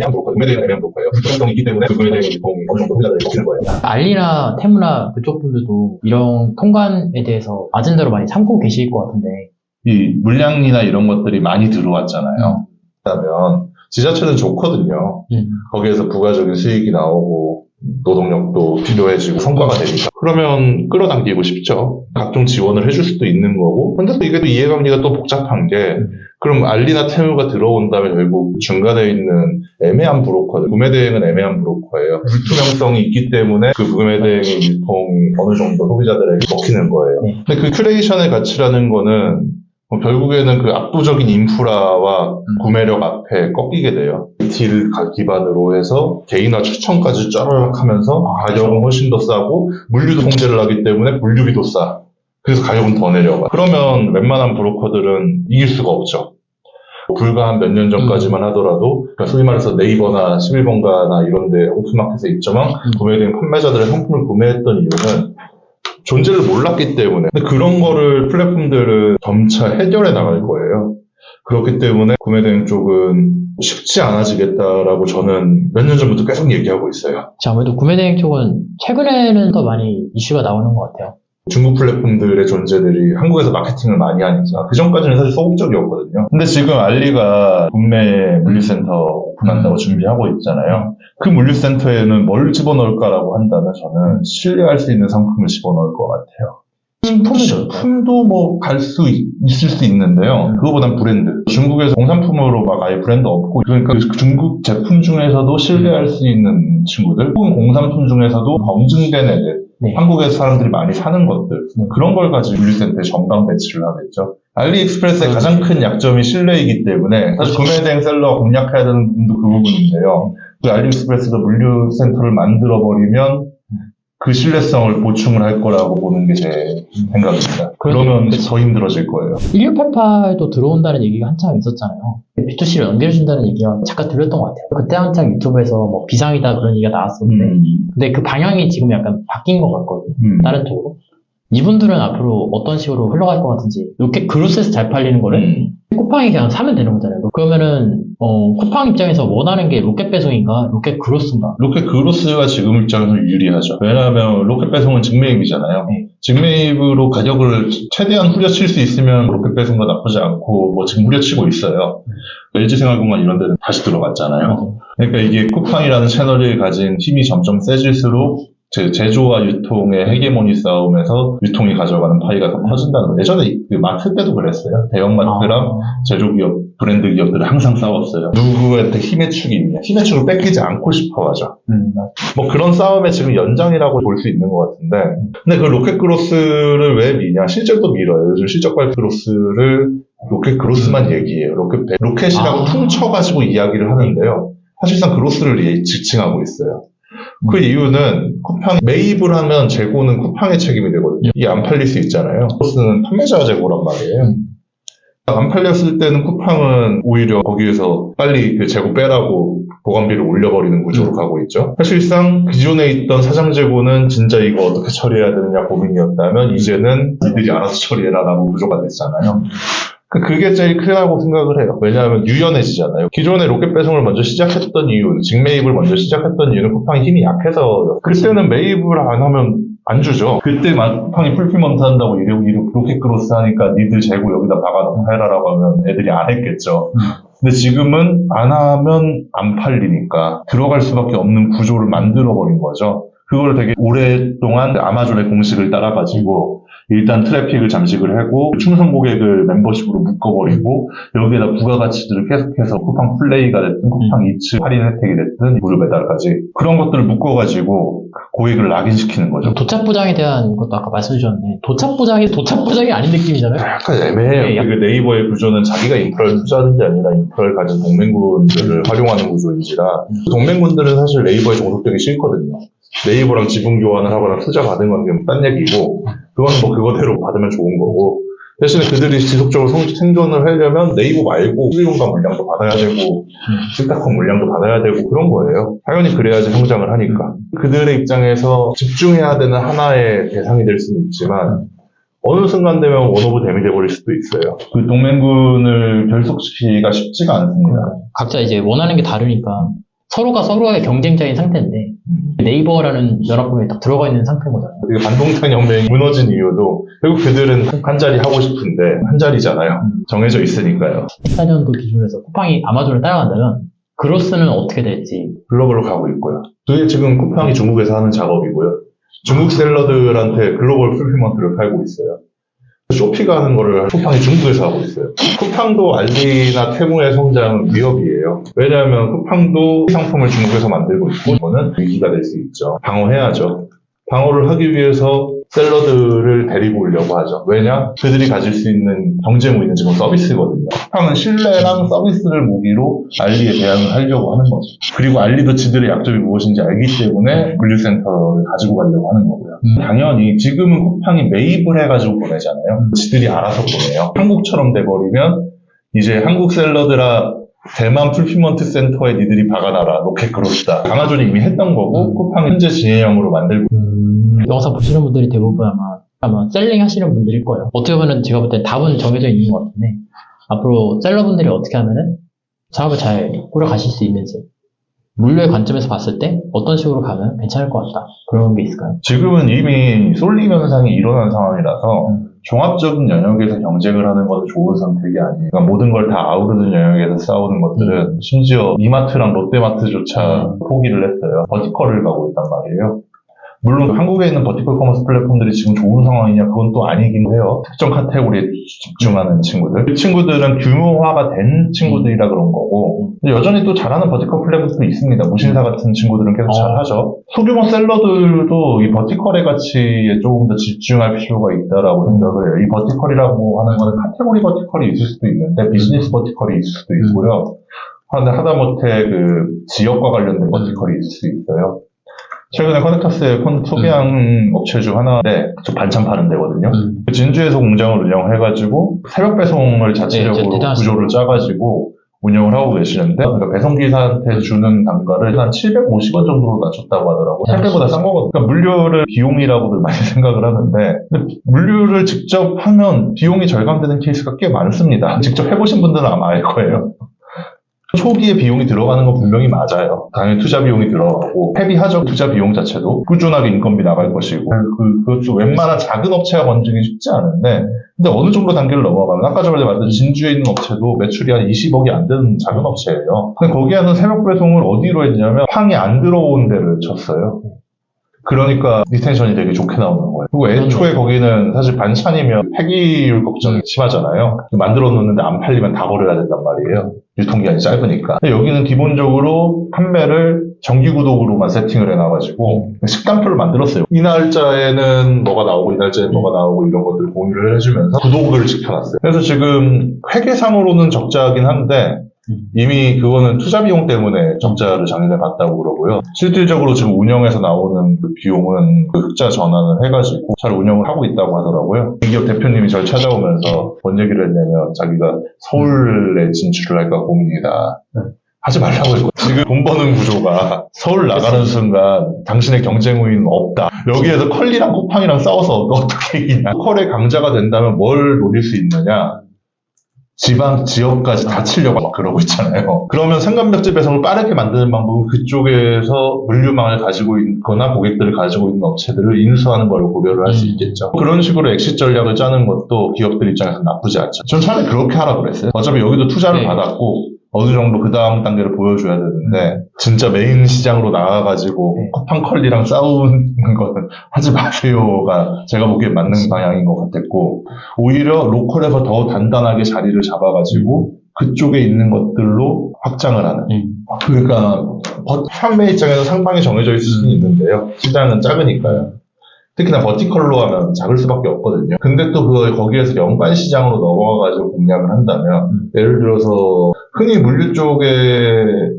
애매한 브로커, 구매대행은 애매한 브로커예요. 불투명성이 있기 때문에 그 구매대행 유통이 어느 정도 소비자들에게 먹히는 거예요. 알리나 테무나 그쪽 분들도 이런 통관에 대해서 맞은 대로 많이 참고 계실 것 같은데. 이 물량이나 이런 것들이 많이 들어왔잖아요. 그러면 지자체는 좋거든요. 거기에서 부가적인 수익이 나오고 노동력도 필요해지고 성과가 되니까. 그러면 끌어당기고 싶죠. 각종 지원을 해줄 수도 있는 거고. 근데 또 이게 또 이해관계가 또 복잡한 게 그럼 알리나 테무가 들어온다면 결국 중간에 있는 애매한 브로커들, 구매대행은 애매한 브로커예요. 불투명성이 있기 때문에 그 구매대행의 유통이 어느 정도 소비자들에게 먹히는 거예요. 근데 그 큐레이션의 가치라는 거는 결국에는 그 압도적인 인프라와 구매력 앞에 꺾이게 돼요. 딜 기반으로 해서 개인화 추천까지 쩌르륵 하면서 가격은 훨씬 더 싸고 물류도 통제를 하기 때문에 물류비도 싸. 그래서 가격은 더 내려가. 그러면 웬만한 브로커들은 이길 수가 없죠. 불과 한 몇 년 전까지만 하더라도 그러니까 소위 말해서 네이버나 11번가나 이런 데 오픈마켓에 입점한 구매된 판매자들의 상품을 구매했던 이유는 존재를 몰랐기 때문에. 근데 그런 거를 플랫폼들은 점차 해결해 나갈 거예요. 그렇기 때문에 구매대행 쪽은 쉽지 않아지겠다라고 저는 몇 년 전부터 계속 얘기하고 있어요. 아무래도 구매대행 쪽은 최근에는 더 많이 이슈가 나오는 것 같아요. 중국 플랫폼들의 존재들이 한국에서 마케팅을 많이 하니까 그 전까지는 사실 소극적이었거든요. 근데 지금 알리가 국내 물류센터 오픈한다고 준비하고 있잖아요. 그 물류센터에는 뭘 집어넣을까라고 한다면 저는 신뢰할 수 있는 상품을 집어넣을 것 같아요. 식품도 뭐 갈 수 있을 수 있는데요. 그거보단 브랜드. 중국에서 공산품으로 막 아예 브랜드 없고 그러니까 중국 제품 중에서도 신뢰할 수 있는 친구들 혹은 공산품 중에서도 검증된 애들 한국에서 사람들이 많이 사는 것들 그런 걸 가지고 물류센터에 전방 배치를 하겠죠. 알리익스프레스의 가장 큰 약점이 신뢰이기 때문에 사실 구매대행 셀러가 공략해야 되는 부분도 그 부분인데요. 그 알리익스프레스가 물류센터를 만들어버리면 그 신뢰성을 보충을 할 거라고 보는 게 제 생각입니다. 그러면 더 힘들어질 거예요. 1688도 들어온다는 얘기가 한참 있었잖아요. B2C를 연결해준다는 얘기가 잠깐 들렸던 것 같아요. 그때 한창 유튜브에서 뭐 비상이다 그런 얘기가 나왔었는데 근데 그 방향이 지금 약간 바뀐 것 같거든요. 다른 쪽으로. 이분들은 앞으로 어떤 식으로 흘러갈 것 같은지 이렇게 그로스에서 잘 팔리는 거를 쿠팡이 그냥 사면 되는 거잖아요. 그러면은 쿠팡 입장에서 원하는 게 로켓 배송인가 로켓 그로스인가? 로켓 그로스가 지금 입장에서 유리하죠. 왜냐하면 로켓 배송은 직매입이잖아요. 직매입으로 가격을 최대한 후려칠 수 있으면 로켓 배송도 나쁘지 않고 뭐 지금 후려치고 있어요. LG생활공간 이런 데는 다시 들어갔잖아요. 그러니까 이게 쿠팡이라는 채널이 가진 힘이 점점 세질수록 제조와 유통의 헤게모니 싸움에서 유통이 가져가는 파이가 더 커진다는 거예요. 예전에 그 마트 때도 그랬어요. 대형마트랑 제조기업, 브랜드 기업들은 항상 싸웠어요. 누구한테 힘의 축이 있냐. 힘의 축을 뺏기지 않고 싶어 하죠. 뭐 그런 싸움의 지금 연장이라고 볼 수 있는 것 같은데. 근데 그 로켓 그로스를 왜 미냐. 실제로 밀어요. 요즘 실적 발표 그로스를 로켓 그로스만 얘기해요. 로켓이라고 퉁쳐가지고 이야기를 하는데요. 사실상 그로스를 지칭하고 있어요. 그 이유는 쿠팡이 매입을 하면 재고는 쿠팡의 책임이 되거든요. 이게 안 팔릴 수 있잖아요. 그로스는 판매자 재고란 말이에요. 안 팔렸을 때는 쿠팡은 오히려 거기에서 빨리 그 재고 빼라고 보관비를 올려버리는 구조로 가고 있죠. 사실상 기존에 있던 사장 재고는 진짜 이거 어떻게 처리해야 되느냐 고민이었다면 이제는 니들이 알아서 처리해라라고 구조가 됐잖아요. 그게 제일 크다고 생각을 해요. 왜냐하면 유연해지잖아요. 기존에 로켓 배송을 먼저 시작했던 이유는, 직매입을 먼저 시작했던 이유는 쿠팡이 힘이 약해서 그때는 매입을 안 하면 안 주죠. 그때 쿠팡이 풀피먼트 한다고 이러고 로켓 크로스 하니까 니들 재고 여기다 박아놓고 해라라고 하면 애들이 안 했겠죠. 근데 지금은 안 하면 안 팔리니까 들어갈 수밖에 없는 구조를 만들어버린 거죠. 그걸 되게 오랫동안 아마존의 공식을 따라가지고 일단 트래픽을 잠식을 하고 충성 고객을 멤버십으로 묶어버리고 여기에다 부가가치들을 계속해서 쿠팡 플레이가 됐든 쿠팡 이츠 할인 혜택이 됐든 무료 배달까지 그런 것들을 묶어가지고 고객을 락인시키는 거죠. 도착부장에 대한 것도 아까 말씀 주셨는데 도착부장이 아닌 느낌이잖아요. 약간 애매해요. 그 네이버의 구조는 자기가 인프라를 투자하는 게 아니라 인프라를 가진 동맹군들을 활용하는 구조인지라 동맹군들은 사실 네이버에 종속되기 싫거든요. 네이버랑 지분 교환을 하거나 투자 받은 건 그냥 딴 얘기고 그건 뭐 그거대로 받으면 좋은 거고 대신에 그들이 지속적으로 생존을 하려면 네이버 말고 11번가 물량도 받아야 되고 실타컴 물량도 받아야 되고 그런 거예요. 당연히 그래야지 성장을 하니까. 그들의 입장에서 집중해야 되는 하나의 대상이 될 수는 있지만 어느 순간 되면 원오브 댐이 돼버릴 수도 있어요. 그 동맹군을 결속시키기가 쉽지가 않습니다. 각자 이제 원하는 게 다르니까 서로가 서로의 경쟁자인 상태인데 네이버라는 연합군에 딱 들어가 있는 상태인 거잖아요. 그 반동탄 혁명이 무너진 이유도 결국 그들은 한 자리 하고 싶은데 한 자리잖아요. 정해져 있으니까요. 14년도 기준에서 쿠팡이 아마존을 따라간다면 그로스는 어떻게 될지. 글로벌로 가고 있고요. 그게 지금 쿠팡이 중국에서 하는 작업이고요. 중국 셀러들한테 글로벌 풀필먼트를 팔고 있어요. 쇼피가 하는 거를 쿠팡이 중국에서 하고 있어요. 쿠팡도 알리나 테무의 성장은 위협이에요. 왜냐하면 쿠팡도 상품을 중국에서 만들고 있고 이거는 위기가 될 수 있죠. 방어해야죠. 방어를 하기 위해서 셀러들을 데리고 오려고 하죠. 왜냐? 그들이 가질 수 있는 경쟁 우위는 지금 서비스거든요. 쿠팡은 신뢰랑 서비스를 무기로 알리에 대항을 하려고 하는 거죠. 그리고 알리도 지들의 약점이 무엇인지 알기 때문에 물류센터를 가지고 가려고 하는 거고요. 당연히 지금은 쿠팡이 매입을 해가지고 보내잖아요. 지들이 알아서 보내요. 한국처럼 돼버리면 이제 한국 셀러들아 대만 풀피먼트 센터에 니들이 박아놔라. 로켓그로스다. 아마존이 이미 했던 거고 쿠팡이 현재 진행형으로 만들고 영상 보시는 분들이 대부분 아마 셀링 하시는 분들일 거예요. 어떻게 보면 제가 볼 때 답은 정해져 있는 것 같은데 앞으로 셀러분들이 어떻게 하면은 사업을 잘 꾸려가실 수 있는지 물류의 관점에서 봤을 때 어떤 식으로 가면 괜찮을 것 같다. 그런 게 있을까요? 지금은 이미 솔림 현상이 일어난 상황이라서 종합적인 영역에서 경쟁을 하는 것은 좋은 선택이 아니에요. 그러니까 모든 걸 다 아우르는 영역에서 싸우는 것들은 심지어 이마트랑 롯데마트조차 포기를 했어요. 버티컬을 가고 있단 말이에요. 물론 한국에 있는 버티컬 커머스 플랫폼들이 지금 좋은 상황이냐 그건 또 아니긴 해요. 특정 카테고리에 집중하는 친구들. 그 친구들은 규모화가 된 친구들이라 그런 거고 여전히 또 잘하는 버티컬 플랫폼도 있습니다. 무신사 같은 친구들은 계속 잘하죠. 소규모 셀러들도 이 버티컬의 가치에 조금 더 집중할 필요가 있다라고 생각을 해요. 이 버티컬이라고 하는 거는 카테고리 버티컬이 있을 수도 있는데 비즈니스 버티컬이 있을 수도 있고요. 하다못해 그 지역과 관련된 버티컬이 있을 수 있어요. 최근에 커넥터스에 소개한 업체 중 하나인데 반찬 파는 데거든요. 진주에서 공장을 운영해가지고 새벽 배송을 자체적으로 구조를 짜가지고 운영을 하고 계시는데 그러니까 배송기사한테 주는 단가를 한 750원 정도로 낮췄다고 하더라고요. 택배보다 싼 거거든요. 그러니까 물류를 비용이라고들 많이 생각을 하는데 근데 물류를 직접 하면 비용이 절감되는 케이스가 꽤 많습니다. 직접 해보신 분들은 아마 알 거예요. 초기에 비용이 들어가는 건 분명히 맞아요. 당연히 투자 비용이 들어가고 헤비하죠. 투자 비용 자체도 꾸준하게 인건비 나갈 것이고 그것도 웬만한 작은 업체가 건지기 쉽지 않은데 근데 어느 정도 단계를 넘어가면 아까 전에 말했던 진주에 있는 업체도 매출이 한 20억이 안 되는 작은 업체예요. 근데 거기에는 새벽 배송을 어디로 했냐면 팡이 안 들어온 데를 쳤어요. 그러니까 리텐션이 되게 좋게 나오는 거예요. 그리고 애초에 거기는 사실 반찬이면 폐기율 걱정이 심하잖아요. 만들어 놓는데 안 팔리면 다 버려야 된단 말이에요. 유통기한이 짧으니까. 근데 여기는 기본적으로 판매를 정기구독으로만 세팅을 해놔가지고 식단표를 만들었어요. 이 날짜에는 뭐가 나오고 이 날짜에는 뭐가 나오고 이런 것들을 공유를 해주면서 구독을 지켜놨어요. 그래서 지금 회계상으로는 적자긴 한데 이미 그거는 투자 비용 때문에 적자를 작년에 봤다고 그러고요. 실질적으로 지금 운영에서 나오는 그 비용은 그 흑자 전환을 해가지고 잘 운영을 하고 있다고 하더라고요. 이 기업 대표님이 저를 찾아오면서 뭔 얘기를 했냐면 자기가 서울에 진출을 할까 고민이다. 하지 말라고 했고 지금 돈 버는 구조가 서울 나가는 순간 당신의 경쟁 우위는 없다. 여기에서 컬리랑 쿠팡이랑 싸워서 어떻게 이기냐. 컬의 강자가 된다면 뭘 노릴 수 있느냐. 지방, 지역까지 다 치려고 막 그러고 있잖아요. 그러면 상간벽지 배송을 빠르게 만드는 방법은 그쪽에서 물류망을 가지고 있거나 고객들을 가지고 있는 업체들을 인수하는 걸 고려를 할 수 있겠죠. 그런 식으로 엑시트 전략을 짜는 것도 기업들 입장에서 나쁘지 않죠. 전 차라리 그렇게 하라고 그랬어요. 어차피 여기도 투자를 받았고 어느 정도 그 다음 단계를 보여줘야 되는데 진짜 메인 시장으로 나가가지고 쿠팡컬리랑 싸우는 거는 하지 마세요가 제가 보기엔 맞는 방향인 것 같았고 오히려 로컬에서 더 단단하게 자리를 잡아가지고 그쪽에 있는 것들로 확장을 하는 그러니까 판매 입장에서 상방이 정해져 있을 수는 있는데요. 시장은 작으니까요. 특히나 버티컬로 하면 작을 수밖에 없거든요. 근데 또 거기에서 연관 시장으로 넘어가가지고 공략을 한다면, 예를 들어서, 흔히 물류 쪽에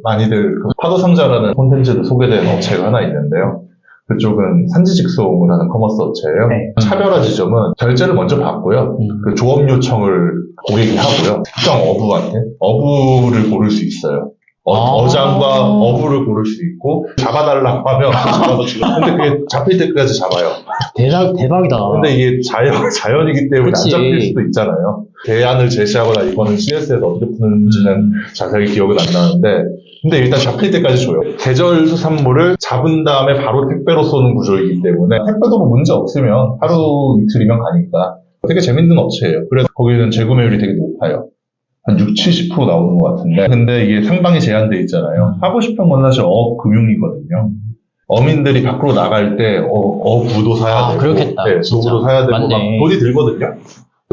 많이들, 파도상자라는 콘텐츠도 소개된 업체가 하나 있는데요. 그쪽은 산지 직송을 하는 커머스 업체예요. 차별화 지점은 결제를 먼저 받고요. 그 조업 요청을 고객이 하고요. 특정 어부한테 어부를 고를 수 있어요. 어장과 어부를 고를 수 있고 잡아달라고 하면 잡아서 주고 근데 그게 잡힐 때까지 잡아요. 대박이다. 근데 이게 자연이기 때문에 그치. 안 잡힐 수도 있잖아요. 대안을 제시하거나 이거는 CS에서 어떻게 푸는지는 자세하게 기억은 안 나는데, 근데 일단 잡힐 때까지 줘요. 계절 수산물을 잡은 다음에 바로 택배로 쏘는 구조이기 때문에 택배도 뭐 문제 없으면 하루 이틀이면 가니까 되게 재밌는 업체예요. 그래서 거기는 재구매율이 되게 높아요. 한 60-70% 나오는 것 같은데, 근데 이게 상방이 제한돼 있잖아요. 하고 싶은 건 사실 어업금융이거든요. 어민들이 밖으로 나갈 때 어부도 사야 되고, 그렇겠다. 네, 도구도 사야 되고, 막 돈이 들거든요.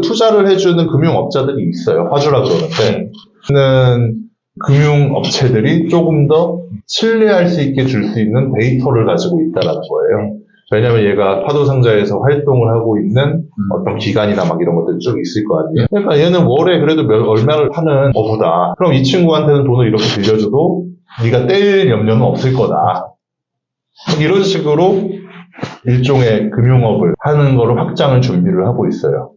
투자를 해주는 금융업자들이 있어요. 화주라 그러는데, 는 금융업체들이 조금 더 신뢰할 수 있게 줄 수 있는 데이터를 가지고 있다라는 거예요. 왜냐면 얘가 파도상자에서 활동을 하고 있는 어떤 기간이나 막 이런 것들이 쭉 있을 거 아니에요. 그러니까 얘는 월에 그래도 얼마를 파는 어부다. 그럼 이 친구한테는 돈을 이렇게 빌려줘도 네가 떼일 염려는 없을 거다. 이런 식으로 일종의 금융업을 하는 거를 확장을 준비를 하고 있어요.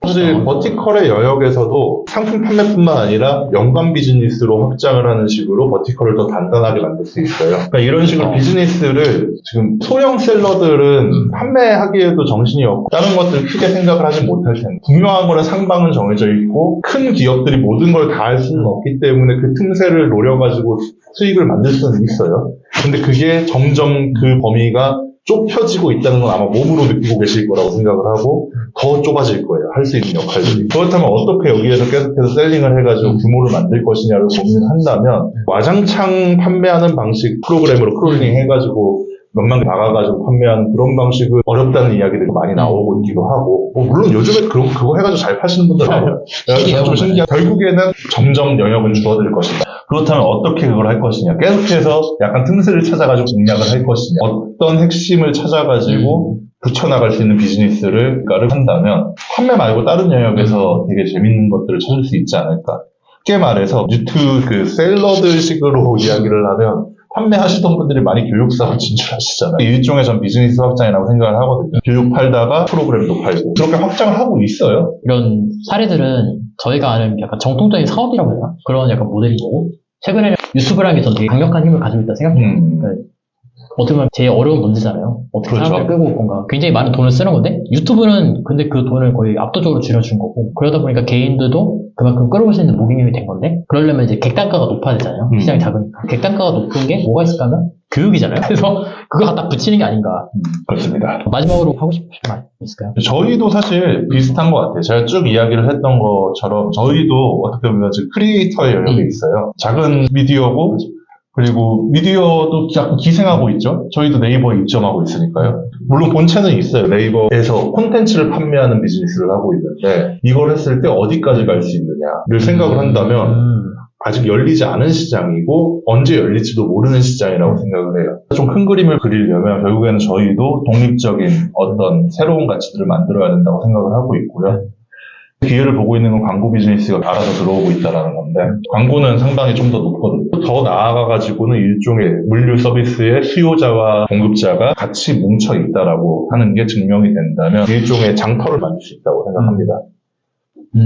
사실 버티컬의 영역에서도 상품 판매뿐만 아니라 연관 비즈니스로 확장을 하는 식으로 버티컬을 더 단단하게 만들 수 있어요. 그러니까 이런 식으로 비즈니스를 지금 소형 셀러들은 판매하기에도 정신이 없고 다른 것들 크게 생각을 하지 못할 텐데, 분명한 거는 상방은 정해져 있고 큰 기업들이 모든 걸 다 할 수는 없기 때문에 그 틈새를 노려가지고 수익을 만들 수는 있어요. 근데 그게 점점 그 범위가 좁혀지고 있다는 건 아마 몸으로 느끼고 계실 거라고 생각을 하고 더 좁아질 거예요. 할 수 있는 역할들이. 그렇다면 어떻게 여기에서 계속해서 셀링을 해가지고 규모를 만들 것이냐를 고민을 한다면, 와장창 판매하는 방식 프로그램으로 크롤링 해가지고 몇만 개 나가가지고 판매하는 그런 방식은 어렵다는 이야기들이 많이 나오고 있기도 하고, 물론 요즘에 그거 해가지고 잘 파시는 분들 많아요. 그래서 좀 신기한, 결국에는 점점 영역은 줄어들 것이다. 그렇다면 어떻게 그걸 할 것이냐, 계속해서 약간 틈새를 찾아가지고 공략을 할 것이냐, 어떤 핵심을 찾아가지고 붙여나갈 수 있는 비즈니스를 한다면 판매 말고 다른 영역에서 되게 재밌는 것들을 찾을 수 있지 않을까. 쉽게 말해서 그 셀러들식으로 이야기를 하면 판매하시던 분들이 많이 교육사로 진출하시잖아요. 일종의 전 비즈니스 확장이라고 생각을 하거든요. 교육 팔다가 프로그램도 팔고 그렇게 확장을 하고 있어요. 이런 사례들은 저희가 아는 약간 정통적인 사업이라고 해야 되나? 그런 약간 모델인 거고, 최근에는 유튜브라는 게 전 되게 강력한 힘을 가지고 있다 생각해요. 그러니까 어떻게 보면 제일 어려운 문제잖아요. 어떻게 그렇죠. 사람들 끌고 뭔가 굉장히 많은 돈을 쓰는 건데, 유튜브는 근데 그 돈을 거의 압도적으로 줄여준 거고, 그러다 보니까 개인들도 그만큼 끌어올 수 있는 모금형이 된 건데, 그러려면 이제 객단가가 높아야 되잖아요. 시장이 작으니까. 객단가가 높은 게 뭐가 있을까 하면 교육이잖아요. 그래서 그거 갖다 붙이는 게 아닌가. 그렇습니다. 마지막으로 하고 싶으신 말 있을까요? 저희도 사실 비슷한 것 같아요. 제가 쭉 이야기를 했던 것처럼 저희도 어떻게 보면 지금 크리에이터의 영역에 있어요. 작은 미디어고, 그리고 미디어도 자꾸 기생하고 있죠. 저희도 네이버에 입점하고 있으니까요. 물론 본체는 있어요. 네이버에서 콘텐츠를 판매하는 비즈니스를 하고 있는데, 이걸 했을 때 어디까지 갈 수 있느냐를 생각을 한다면 아직 열리지 않은 시장이고 언제 열릴지도 모르는 시장이라고 생각을 해요. 좀 큰 그림을 그리려면 결국에는 저희도 독립적인 어떤 새로운 가치들을 만들어야 된다고 생각을 하고 있고요. 기회를 보고 있는 건 광고 비즈니스가 알아서 들어오고 있다는 건데, 광고는 상당히 좀 더 높거든요. 더 나아가가지고는 일종의 물류 서비스의 수요자와 공급자가 같이 뭉쳐 있다라고 하는 게 증명이 된다면 일종의 장터를 만들 수 있다고 생각합니다.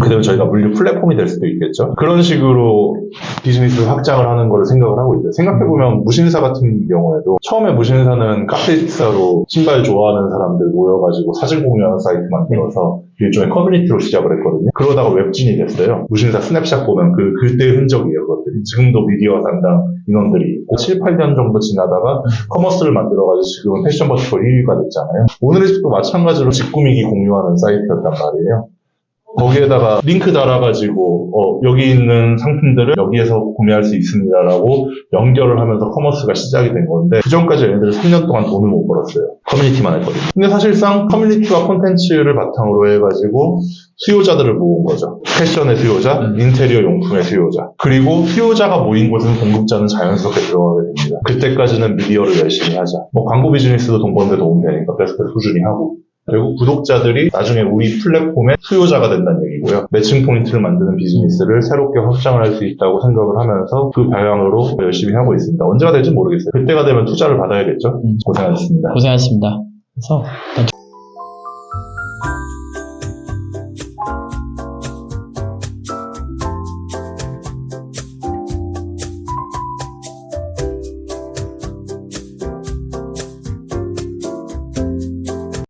그대로 저희가 물류 플랫폼이 될 수도 있겠죠. 그런 식으로 비즈니스를 확장을 하는 거를 생각을 하고 있어요. 생각해보면 무신사 같은 경우에도 처음에 무신사는 카페 식사로 신발 좋아하는 사람들 모여가지고 사진 공유하는 사이트 만들어서 일종의 커뮤니티로 시작을 했거든요. 그러다가 웹진이 됐어요. 무신사 스냅샷 보면 그때의 흔적이에요. 그것들이. 지금도 미디어 담당 인원들이 있고 7, 8년 정도 지나다가 커머스를 만들어가지고 지금은 패션 버티컬 1위가 됐잖아요. 오늘의 집도 마찬가지로 집 꾸미기 공유하는 사이트였단 말이에요. 거기에다가 링크 달아가지고 여기 있는 상품들을 여기에서 구매할 수 있습니다라고 연결을 하면서 커머스가 시작이 된 건데, 그 전까지 얘네들은 3년 동안 돈을 못 벌었어요. 커뮤니티만 했거든요. 근데 사실상 커뮤니티와 콘텐츠를 바탕으로 해가지고 수요자들을 모은 거죠. 패션의 수요자, 인테리어 용품의 수요자, 그리고 수요자가 모인 곳은 공급자는 자연스럽게 들어가게 됩니다. 그때까지는 미디어를 열심히 하자. 광고 비즈니스도 돈 버는 데 도움되니까 계속해서 꾸준히 하고, 결국 구독자들이 나중에 우리 플랫폼의 수요자가 된다는 얘기고요. 매칭 포인트를 만드는 비즈니스를 새롭게 확장을 할 수 있다고 생각을 하면서 그 방향으로 열심히 하고 있습니다. 언제가 될지 모르겠어요. 그때가 되면 투자를 받아야겠죠. 고생하셨습니다. 고생하셨습니다. 그래서 일단